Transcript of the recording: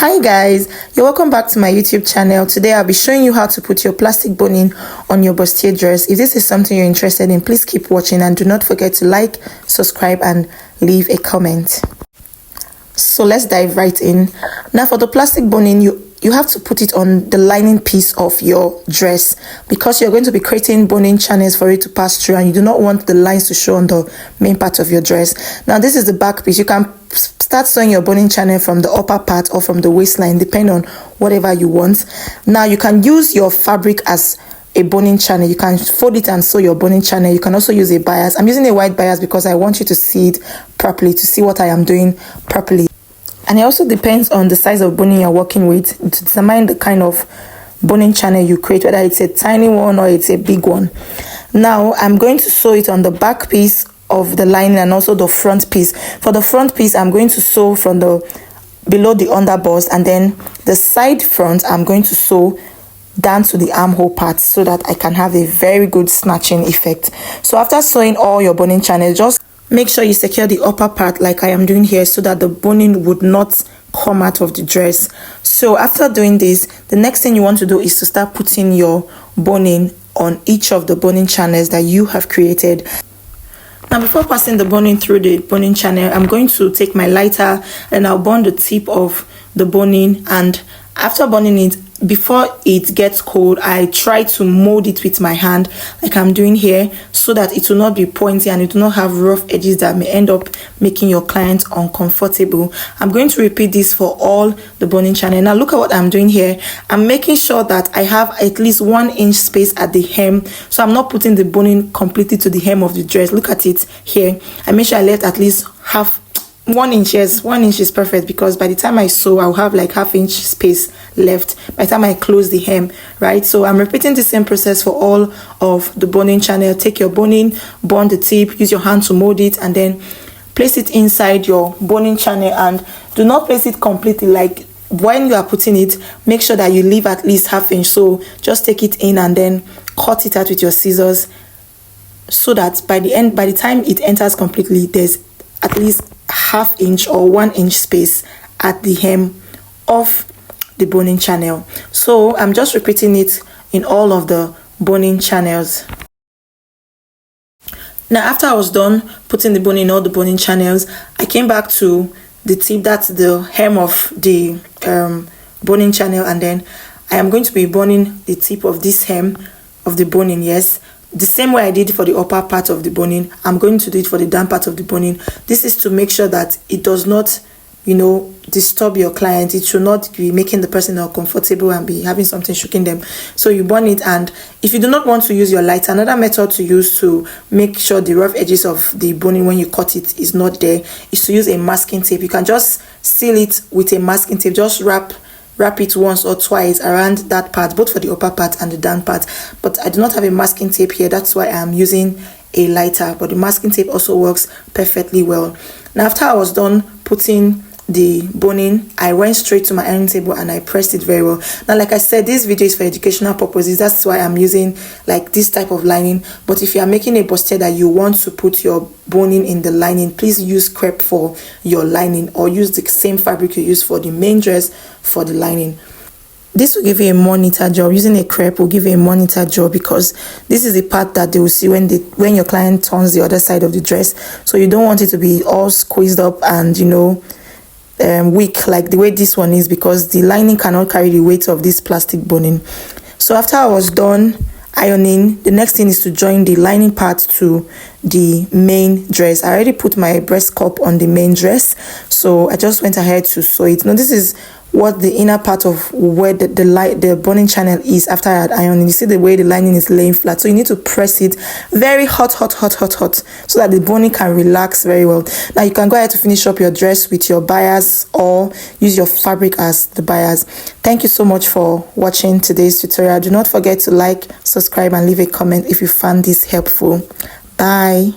Hi guys, you're welcome back to my YouTube channel. Today I'll be showing you how to put your plastic boning on your bustier dress. If this is something you're interested in, please keep watching and do not forget to like, subscribe and leave a comment. So let's dive right in. Now for the plastic boning, you have to put it on the lining piece of your dress because you're going to be creating boning channels for it to pass through and you do not want the lines to show on the main part of your dress. Now this is the back piece. You can start sewing your boning channel from the upper part or from the waistline depending on whatever you want. Now you can use your fabric as a boning channel. You can fold it and sew your boning channel. You can also use a bias. I'm using a white bias because I want you to see it properly, to see what I am doing properly. And it also depends on the size of boning you're working with to determine the kind of boning channel you create, whether it's a tiny one or it's a big one. Now I'm going to sew it on the back piece of the lining and also the front piece. For the front piece, I'm going to sew from the below the underbust, and then the side front I'm going to sew down to the armhole part so that I can have a very good snatching effect. So after sewing all your boning channels, just make sure you secure the upper part like I am doing here so that the boning would not come out of the dress. So after doing this, the next thing you want to do is to start putting your boning on each of the boning channels that you have created. Now before passing the boning through the boning channel, I'm going to take my lighter and I'll burn the tip of the boning, and after burning it, before it gets cold, I try to mold it with my hand like I'm doing here so that it will not be pointy and it will not have rough edges that may end up making your client uncomfortable. I'm going to repeat this for all the boning channel. Now look at what I'm doing here. I'm making sure that I have at least 1 inch space at the hem, so I'm not putting the boning completely to the hem of the dress. Look at it here. I make sure I left at least 1 inch. Yes, 1 inch is perfect because by the time I sew, I'll have like 1/2 inch space left by the time I close the hem, right? So I'm repeating the same process for all of the boning channel. Take your boning, burn the tip, use your hand to mold it, and then place it inside your boning channel. And do not place it completely. Like when you are putting it, make sure that you leave at least 1/2 inch. So just take it in and then cut it out with your scissors so that by the time it enters completely, there's at least 1/2 inch or 1 inch space at the hem of the boning channel. So I'm just repeating it in all of the boning channels. Now after I was done putting the boning in all the boning channels, I came back to the tip, that's the hem of the boning channel, and then I am going to be boning the tip of this hem of the boning. Yes, the same way I did for the upper part of the boning, I'm going to do it for the down part of the boning. This is to make sure that it does not, disturb your client. It should not be making the person uncomfortable and be having something shooking them. So you burn it, and if you do not want to use your lighter, another method to use to make sure the rough edges of the boning when you cut it is not there is to use a masking tape. You can just seal it with a masking tape. Just wrap it once or twice around that part, both for the upper part and the down part. But I do not have a masking tape here, that's why I'm using a lighter, but the masking tape also works perfectly well. Now after I was done putting the boning, I went straight to my ironing table and I pressed it very well. Now like I said, this video is for educational purposes, that's why I'm using like this type of lining. But if you are making a bustier that you want to put your boning in the lining, please use crepe for your lining or use the same fabric you use for the main dress for the lining. This will give you a more neater job. Using a crepe will give you a more neater job because this is the part that they will see when your client turns the other side of the dress. So you don't want it to be all squeezed up and weak like the way this one is, because the lining cannot carry the weight of this plastic boning. So after I was done ironing, the next thing is to join the lining part to the main dress. I already put my breast cup on the main dress, so I just went ahead to sew it. Now this is what the inner part of where the boning channel is after I had ironing. You see the way the lining is laying flat, so you need to press it very hot so that the boning can relax very well. Now you can go ahead to finish up your dress with your bias or use your fabric as the bias. Thank you so much for watching today's tutorial. Do not forget to like, subscribe and leave a comment if you found this helpful. Bye.